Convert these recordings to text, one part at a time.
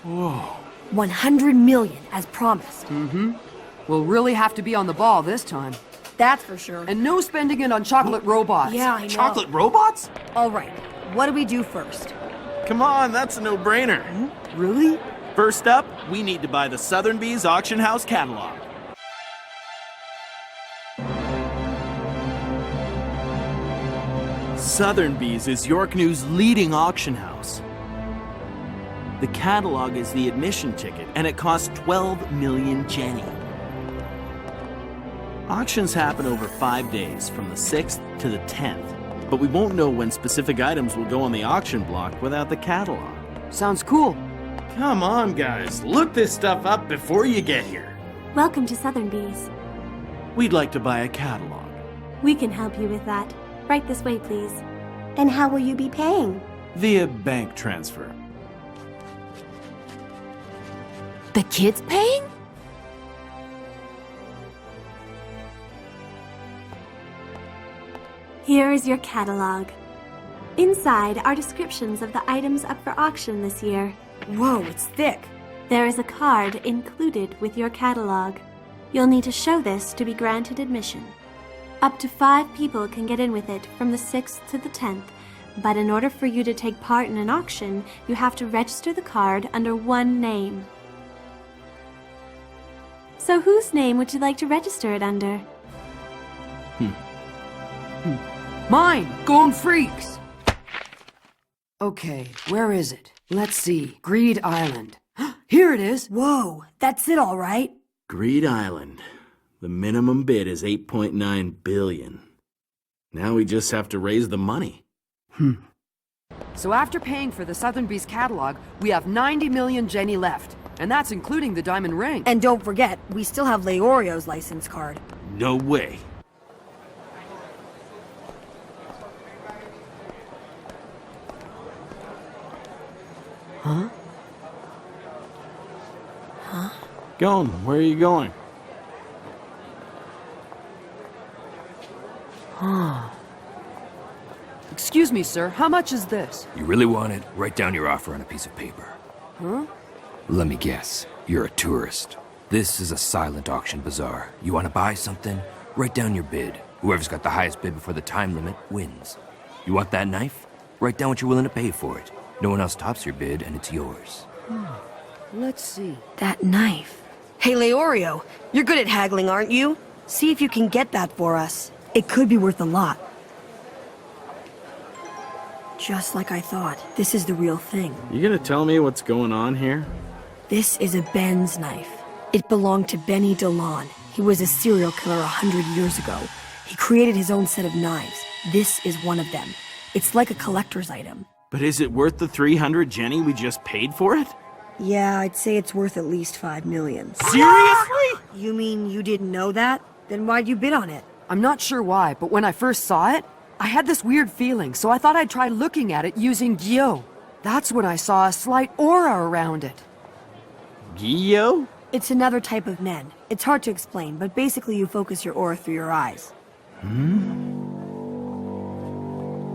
Whoa. 100 million, as promised. We'll really have to be on the ball this time. That's for sure. And no spending it on chocolate robots. Yeah, I know. Chocolate robots? All right, what do we do first? Come on, that's a no-brainer. Really? First up, we need to buy the Sotheby's Auction House catalog. Sotheby's is York New's leading auction house. The catalog is the admission ticket, and it costs 12 million Jenny. Auctions happen over 5 days, from the 6th to the 10th, but we won't know when specific items will go on the auction block without the catalog. Sounds cool. Come on, guys, look this stuff up before you get here. Welcome to Sotheby's. We'd like to buy a catalog. We can help you with that. Right this way, please. And how will you be paying? Via bank transfer. The kid's paying? Here is your catalog. Inside are descriptions of the items up for auction this year. Whoa, it's thick. There is a card included with your catalog. You'll need to show this to be granted admission. Up to 5 people can get in with it from the 6th to the 10th, but in order for you to take part in an auction, you have to register the card under one name. So whose name would you like to register it under? Mine! Golden Freaks! Okay, where is it? Let's see. Greed Island. Here it is! Whoa, that's it all right. Greed Island. The minimum bid is 8.9 billion. Now we just have to raise the money. So after paying for the Sotheby's catalog, we have 90 million Jenny left. And that's including the diamond ring. And don't forget, we still have Leorio's license card. No way. Huh? Going, where are you going? Excuse me, sir. How much is this? You really want it? Write down your offer on a piece of paper. Huh? Let me guess. You're a tourist. This is a silent auction bazaar. You want to buy something? Write down your bid. Whoever's got the highest bid before the time limit wins. You want that knife? Write down what you're willing to pay for it. No one else tops your bid, and it's yours. Let's see. That knife. Hey, Leorio, you're good at haggling, aren't you? See if you can get that for us. It could be worth a lot. Just like I thought. This is the real thing. You gonna tell me what's going on here? This is a Ben's knife. It belonged to Benny DeLon. He was a serial killer 100 years ago. He created his own set of knives. This is one of them. It's like a collector's item. But is it worth the 300 Jenny we just paid for it? Yeah, I'd say it's worth at least 5 million. Seriously? You mean you didn't know that? Then why'd you bid on it? I'm not sure why, but when I first saw it, I had this weird feeling, so I thought I'd try looking at it using Gyo. That's when I saw a slight aura around it. Gyo? It's another type of Nen. It's hard to explain, but basically you focus your aura through your eyes.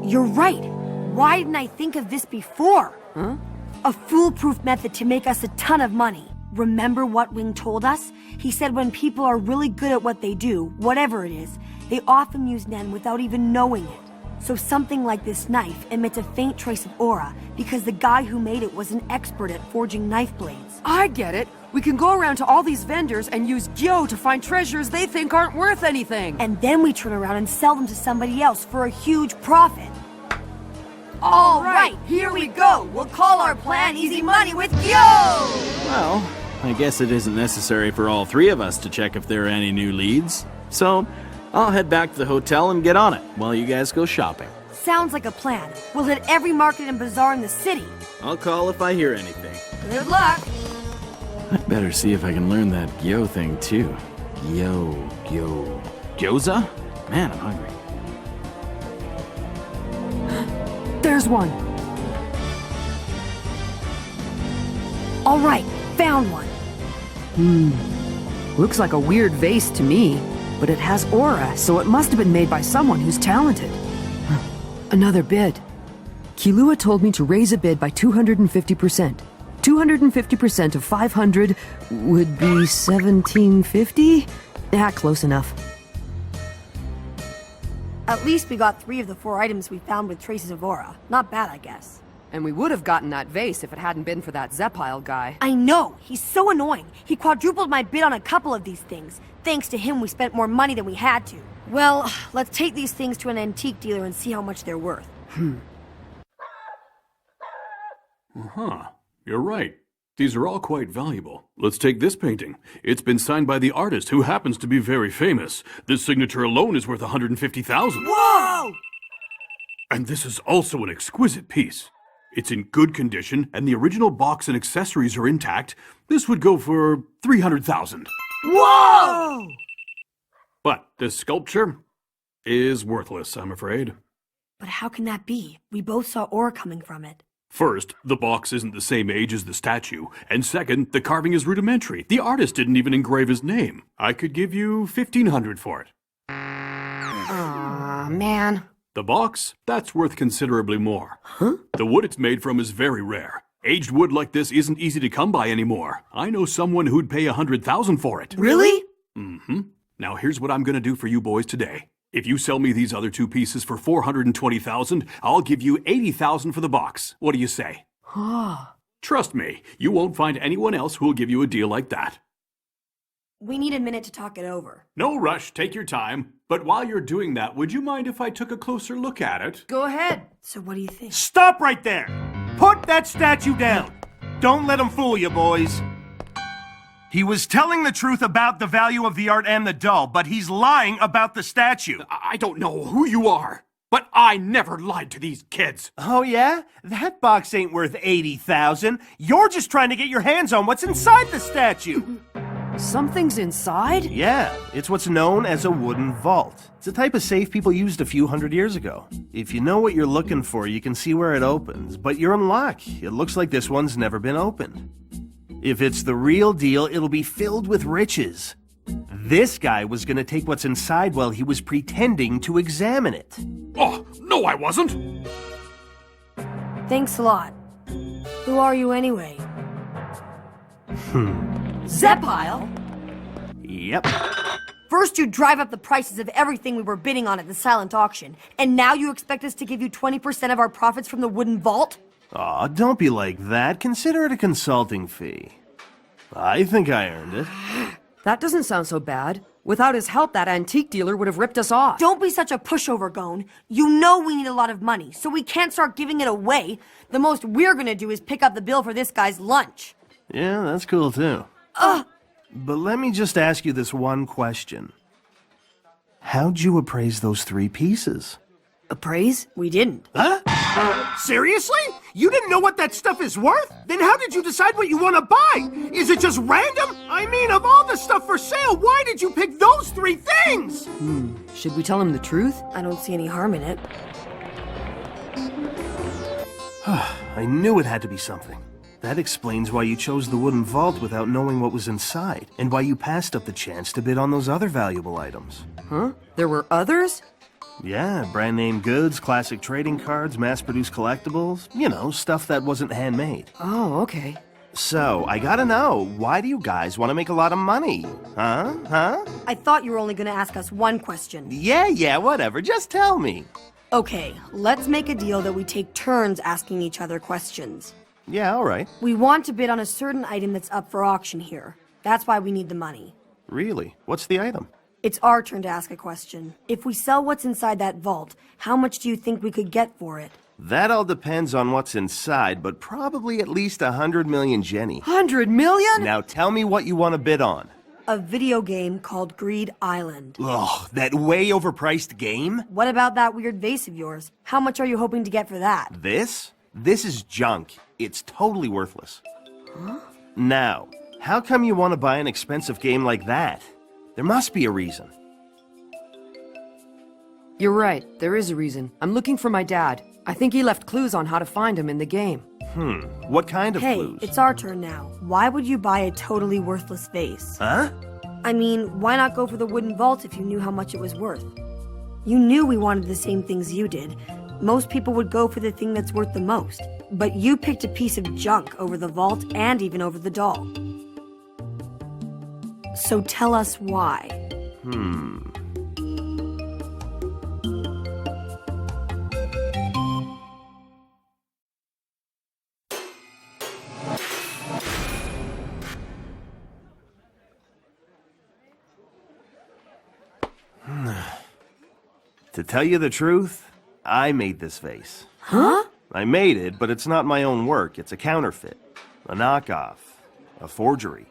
You're right! Why didn't I think of this before? Huh? A foolproof method to make us a ton of money. Remember what Wing told us? He said when people are really good at what they do, whatever it is, they often use Nen without even knowing it. So something like this knife emits a faint trace of aura because the guy who made it was an expert at forging knife blades. I get it. We can go around to all these vendors and use Gyo to find treasures they think aren't worth anything. And then we turn around and sell them to somebody else for a huge profit. All right, here we go. We'll call our plan Easy Money with Gyo! Well, I guess it isn't necessary for all 3 of us to check if there are any new leads. So, I'll head back to the hotel and get on it while you guys go shopping. Sounds like a plan. We'll hit every market and bazaar in the city. I'll call if I hear anything. Good luck! I'd better see if I can learn that Gyo thing too. Gyo. Gyoza? Man, I'm hungry. There's one. All right, found one. Looks like a weird vase to me, but it has aura, so it must have been made by someone who's talented. Another bid. Kilua told me to raise a bid by 250%. 250% of 500 would be 1750? Yeah, close enough. At least we got 3 of the 4 items we found with traces of aura. Not bad, I guess. And we would have gotten that vase if it hadn't been for that Zepile guy. I know! He's so annoying. He quadrupled my bid on a couple of these things. Thanks to him, we spent more money than we had to. Well, let's take these things to an antique dealer and see how much they're worth. Huh. You're right. These are all quite valuable. Let's take this painting. It's been signed by the artist, who happens to be very famous. This signature alone is worth 150,000. Whoa! And this is also an exquisite piece. It's in good condition, and the original box and accessories are intact. This would go for 300,000. Whoa! But this sculpture is worthless, I'm afraid. But how can that be? We both saw aura coming from it. First, the box isn't the same age as the statue, and second, the carving is rudimentary. The artist didn't even engrave his name. I could give you 1,500 for it. Aw, man. The box? That's worth considerably more. Huh? The wood it's made from is very rare. Aged wood like this isn't easy to come by anymore. I know someone who'd pay 100,000 for it. Really? Mm-hmm. Now here's what I'm gonna do for you boys today. If you sell me these other 2 pieces for 420,000, I'll give you 80,000 for the box. What do you say? Trust me, you won't find anyone else who'll give you a deal like that. We need a minute to talk it over. No rush, take your time. But while you're doing that, would you mind if I took a closer look at it? Go ahead. So what do you think? Stop right there! Put that statue down! Don't let him fool you, boys. He was telling the truth about the value of the art and the doll, but he's lying about the statue. I don't know who you are, but I never lied to these kids. Oh yeah? That box ain't worth 80,000. You're just trying to get your hands on what's inside the statue. Something's inside? Yeah, it's what's known as a wooden vault. It's a type of safe people used a few hundred years ago. If you know what you're looking for, you can see where it opens, but you're in luck. It looks like this one's never been opened. If it's the real deal, it'll be filled with riches. This guy was gonna take what's inside while he was pretending to examine it. Oh, no I wasn't. Thanks a lot. Who are you anyway? Zepile? Yep. First you drive up the prices of everything we were bidding on at the silent auction, and now you expect us to give you 20% of our profits from the wooden vault? Aw, don't be like that. Consider it a consulting fee. I think I earned it. That doesn't sound so bad. Without his help, that antique dealer would have ripped us off. Don't be such a pushover, Gone. You know we need a lot of money, so we can't start giving it away. The most we're gonna do is pick up the bill for this guy's lunch. Yeah, that's cool too. But let me just ask you this one question. How'd you appraise those 3 pieces? Appraise? We didn't. Huh? Seriously? You didn't know what that stuff is worth? Then how did you decide what you want to buy? Is it just random? I mean, of all the stuff for sale, why did you pick those 3 things? Should we tell him the truth? I don't see any harm in it. I knew it had to be something. That explains why you chose the wooden vault without knowing what was inside, and why you passed up the chance to bid on those other valuable items. Huh? There were others? Yeah, brand name goods, classic trading cards, mass-produced collectibles, you know, stuff that wasn't handmade. Oh, okay. So, I gotta know, why do you guys want to make a lot of money? Huh? I thought you were only gonna ask us one question. Yeah, whatever, just tell me. Okay, let's make a deal that we take turns asking each other questions. Yeah, alright. We want to bid on a certain item that's up for auction here. That's why we need the money. Really? What's the item? It's our turn to ask a question. If we sell what's inside that vault, how much do you think we could get for it? That all depends on what's inside, but probably at least 100 million Jenny. 100 million? Now tell me what you want to bid on. A video game called Greed Island. Ugh, that way overpriced game? What about that weird vase of yours? How much are you hoping to get for that? This? This is junk. It's totally worthless. Huh? Now, how come you want to buy an expensive game like that? There must be a reason. You're right, there is a reason. I'm looking for my dad. I think he left clues on how to find him in the game. What kind of Hey, clues? it's our turn now. Why would you buy a totally worthless vase? Huh? I mean, why not go for the wooden vault if you knew how much it was worth? You knew we wanted the same things you did. Most people would go for the thing that's worth the most. But you picked a piece of junk over the vault and even over the doll. So tell us why. To tell you the truth, I made this vase. Huh? I made it, but it's not my own work. It's a counterfeit, a knockoff, a forgery.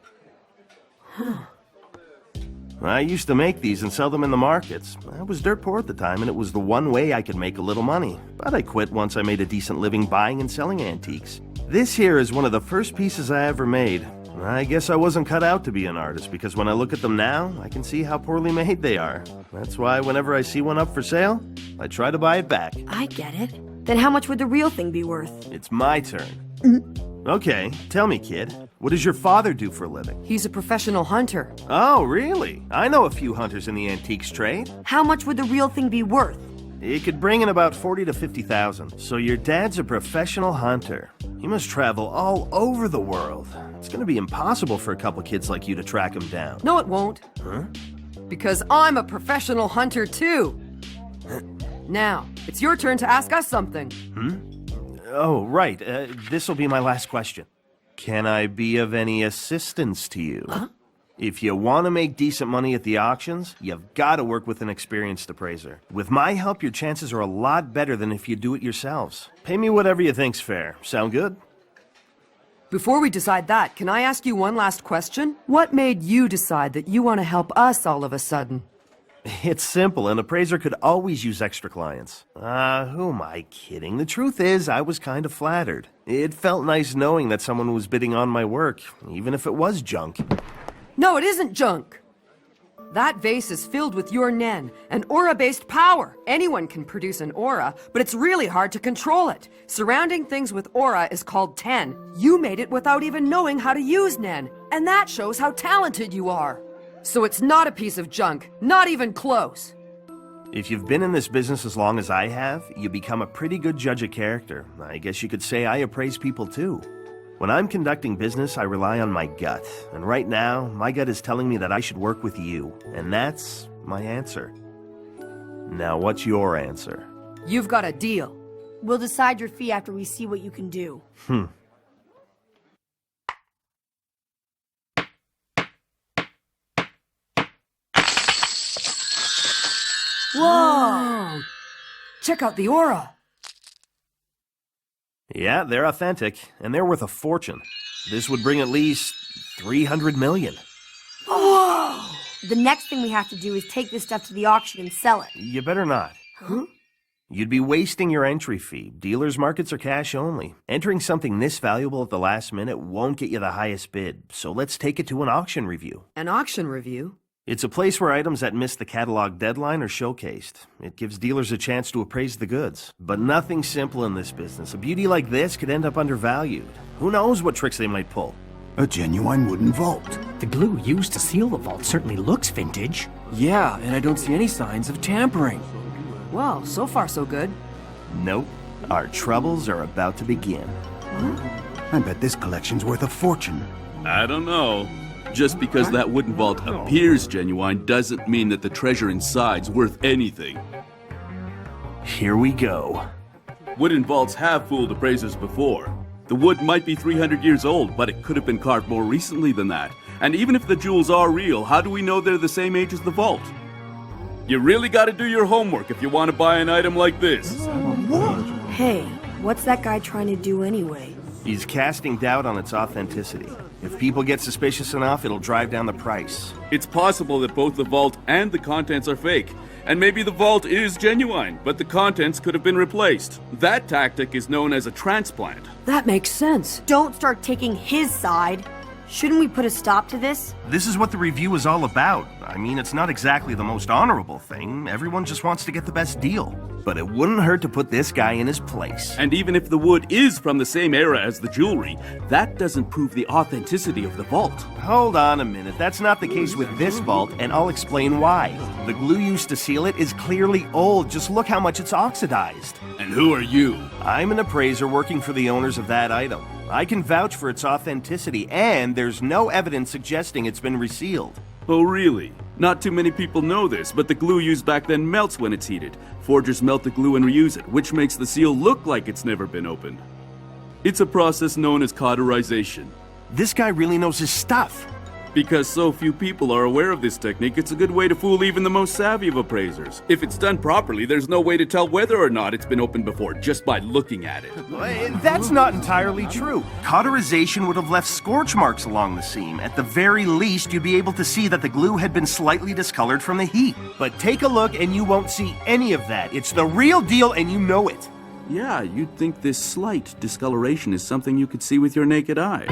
I used to make these and sell them in the markets. I was dirt poor at the time, and it was the one way I could make a little money. But I quit once I made a decent living buying and selling antiques. This here is one of the first pieces I ever made. I guess I wasn't cut out to be an artist, because when I look at them now, I can see how poorly made they are. That's why whenever I see one up for sale, I try to buy it back. I get it. Then how much would the real thing be worth? It's my turn. Okay, tell me, kid. What does your father do for a living? He's a professional hunter. Oh, really? I know a few hunters in the antiques trade. How much would the real thing be worth? It could bring in about 40 to 50,000. So your dad's a professional hunter. He must travel all over the world. It's gonna be impossible for a couple kids like you to track him down. No, it won't. Huh? Because I'm a professional hunter too. Now, it's your turn to ask us something. Oh, right. This'll be my last question. Can I be of any assistance to you? Huh? If you want to make decent money at the auctions, you've got to work with an experienced appraiser. With my help, your chances are a lot better than if you do it yourselves. Pay me whatever you think's fair. Sound good? Before we decide that, can I ask you one last question? What made you decide that you want to help us all of a sudden? It's simple. An appraiser could always use extra clients. Who am I kidding? The truth is, I was kind of flattered. It felt nice knowing that someone was bidding on my work, even if it was junk. No, it isn't junk. That vase is filled with your Nen, an aura-based power. Anyone can produce an aura, but it's really hard to control it. Surrounding things with aura is called Ten. You made it without even knowing how to use Nen, and that shows how talented you are. So it's not a piece of junk, not even close. If you've been in this business as long as I have, you become a pretty good judge of character. I guess you could say I appraise people too. When I'm conducting business, I rely on my gut. And right now, my gut is telling me that I should work with you. And that's my answer. Now, what's your answer? You've got a deal. We'll decide your fee after we see what you can do. Whoa! Check out the aura. Yeah, they're authentic, and they're worth a fortune. This would bring at least 300 million. Whoa! The next thing we have to do is take this stuff to the auction and sell it. You better not. Huh? You'd be wasting your entry fee. Dealers' markets are cash only. Entering something this valuable at the last minute won't get you the highest bid, so let's take it to an auction review. An auction review? It's a place where items that miss the catalog deadline are showcased. It gives dealers a chance to appraise the goods. But nothing's simple in this business. A beauty like this could end up undervalued. Who knows what tricks they might pull? A genuine wooden vault. The glue used to seal the vault certainly looks vintage. Yeah, and I don't see any signs of tampering. Well, so far so good. Nope. Our troubles are about to begin. I bet this collection's worth a fortune. I don't know. Just because that wooden vault appears genuine doesn't mean that the treasure inside's worth anything. Here we go. Wooden vaults have fooled appraisers before. The wood might be 300 years old, but it could have been carved more recently than that. And even if the jewels are real, how do we know they're the same age as the vault? You really gotta do your homework if you want to buy an item like this. Hey, what's that guy trying to do anyway? He's casting doubt on its authenticity. If people get suspicious enough, it'll drive down the price. It's possible that both the vault and the contents are fake. And maybe the vault is genuine, but the contents could have been replaced. That tactic is known as a transplant. That makes sense. Don't start taking his side. Shouldn't we put a stop to this? This is what the review is all about. I mean, it's not exactly the most honorable thing. Everyone just wants to get the best deal. But it wouldn't hurt to put this guy in his place. And even if the wood is from the same era as the jewelry, that doesn't prove the authenticity of the vault. Hold on a minute. That's not the case with this vault, and I'll explain why. The glue used to seal it is clearly old. Just look how much it's oxidized. And who are you? I'm an appraiser working for the owners of that item. I can vouch for its authenticity, and there's no evidence suggesting it's been resealed. Oh, really? Not too many people know this, but the glue used back then melts when it's heated. Forgers melt the glue and reuse it, which makes the seal look like it's never been opened. It's a process known as cauterization. This guy really knows his stuff. Because so few people are aware of this technique, it's a good way to fool even the most savvy of appraisers. If it's done properly, there's no way to tell whether or not it's been opened before just by looking at it. That's not entirely true. Cauterization would have left scorch marks along the seam. At the very least, you'd be able to see that the glue had been slightly discolored from the heat. But take a look and you won't see any of that. It's the real deal and you know it. Yeah, you'd think this slight discoloration is something you could see with your naked eye.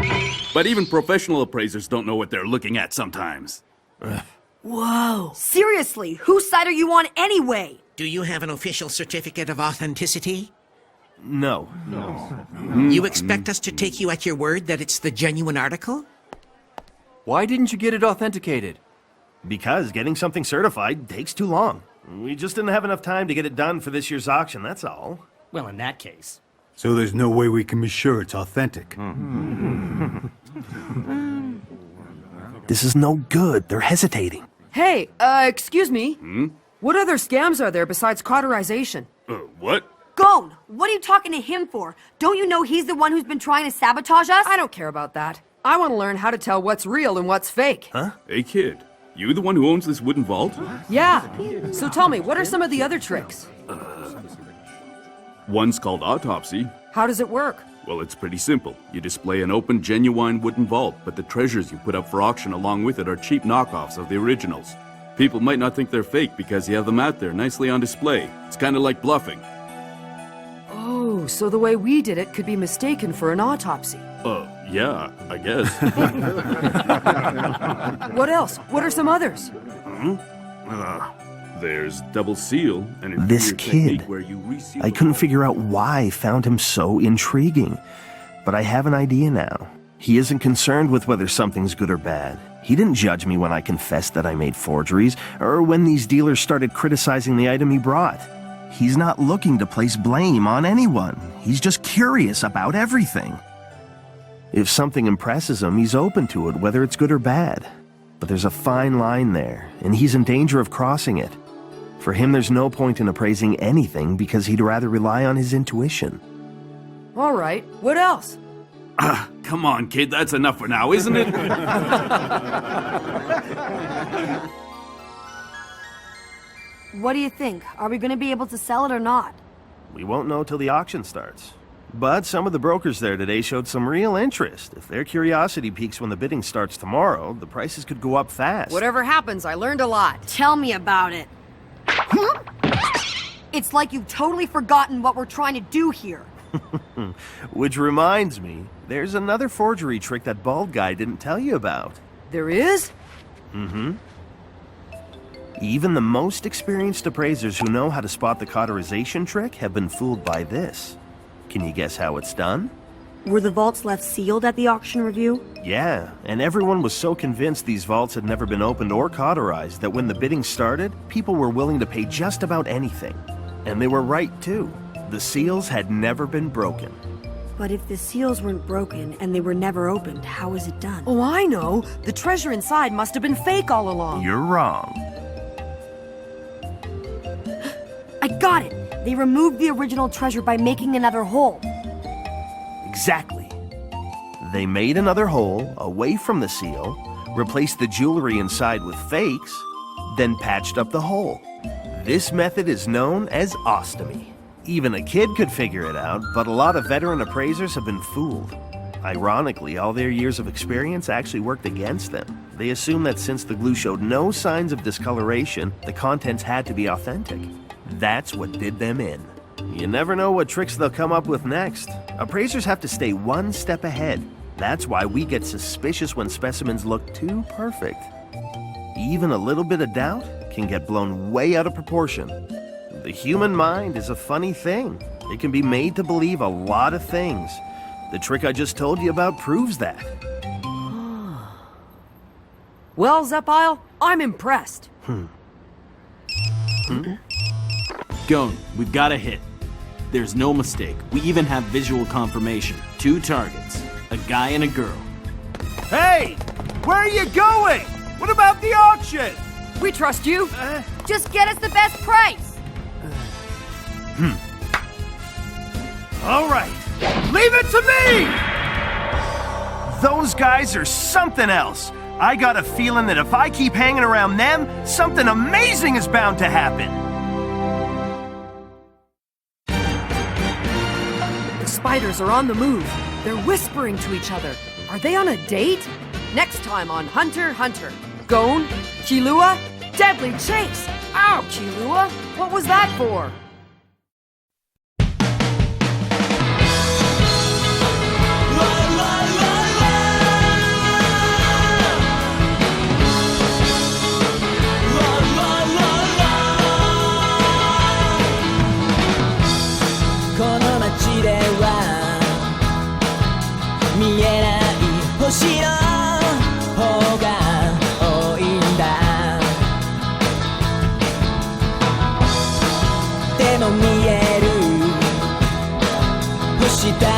But even professional appraisers don't know what they're looking at sometimes. Whoa. Seriously, whose side are you on anyway? Do you have an official certificate of authenticity? No. You expect us to take you at your word that it's the genuine article? Why didn't you get it authenticated? Because getting something certified takes too long. We just didn't have enough time to get it done for this year's auction, that's all. Well, in that case. So there's no way we can be sure it's authentic. This is no good. They're hesitating. Hey, excuse me? What other scams are there besides cauterization? What? Gone! What are you talking to him for? Don't you know he's the one who's been trying to sabotage us? I don't care about that. I want to learn how to tell what's real and what's fake. Huh? Hey, kid. You the one who owns this wooden vault? Yeah. So tell me, what are some of the other tricks? One's called autopsy. How does it work? Well, it's pretty simple. You display an open, genuine wooden vault, but the treasures you put up for auction along with it are cheap knockoffs of the originals. People might not think they're fake because you have them out there nicely on display. It's kind of like bluffing. Oh, so the way we did it could be mistaken for an autopsy. Yeah, I guess. What else? What are some others? There's double seal, and This kid, where you reseal I couldn't figure out why I found him so intriguing. But I have an idea now. He isn't concerned with whether something's good or bad. He didn't judge me when I confessed that I made forgeries, or when these dealers started criticizing the item he brought. He's not looking to place blame on anyone. He's just curious about everything. If something impresses him, he's open to it, whether it's good or bad. But there's a fine line there, and he's in danger of crossing it. For him, there's no point in appraising anything because he'd rather rely on his intuition. All right, what else? Come on, kid, that's enough for now, isn't it? What do you think? Are we going to be able to sell it or not? We won't know till the auction starts. But some of the brokers there today showed some real interest. If their curiosity peaks when the bidding starts tomorrow, the prices could go up fast. Whatever happens, I learned a lot. Tell me about it. It's like you've totally forgotten what we're trying to do here. Which reminds me, there's another forgery trick that bald guy didn't tell you about. There is? Mm-hmm. Even the most experienced appraisers who know how to spot the cauterization trick have been fooled by this. Can you guess how it's done? Were the vaults left sealed at the auction review? Yeah, and everyone was so convinced these vaults had never been opened or cauterized that when the bidding started, people were willing to pay just about anything. And they were right, too. The seals had never been broken. But if the seals weren't broken and they were never opened, how was it done? Oh, I know. The treasure inside must have been fake all along. You're wrong. I got it! They removed the original treasure by making another hole. Exactly. They made another hole away from the seal, replaced the jewelry inside with fakes, then patched up the hole. This method is known as ostomy. Even a kid could figure it out, but a lot of veteran appraisers have been fooled. Ironically, all their years of experience actually worked against them. They assumed that since the glue showed no signs of discoloration, the contents had to be authentic. That's what did them in. You never know what tricks they'll come up with next. Appraisers have to stay one step ahead. That's why we get suspicious when specimens look too perfect. Even a little bit of doubt can get blown way out of proportion. The human mind is a funny thing. It can be made to believe a lot of things. The trick I just told you about proves that. Well, Zepile, I'm impressed. Gon, we've got a hit. There's no mistake. We even have visual confirmation. 2 targets. A guy and a girl. Hey! Where are you going? What about the auction? We trust you. Just get us the best price. All right. Leave it to me! Those guys are something else. I got a feeling that if I keep hanging around them, something amazing is bound to happen. The spiders are on the move. They're whispering to each other. Are they on a date? Next time on Hunter x Hunter. Gon, Killua, deadly chase. Ow, Killua. What was that for? Está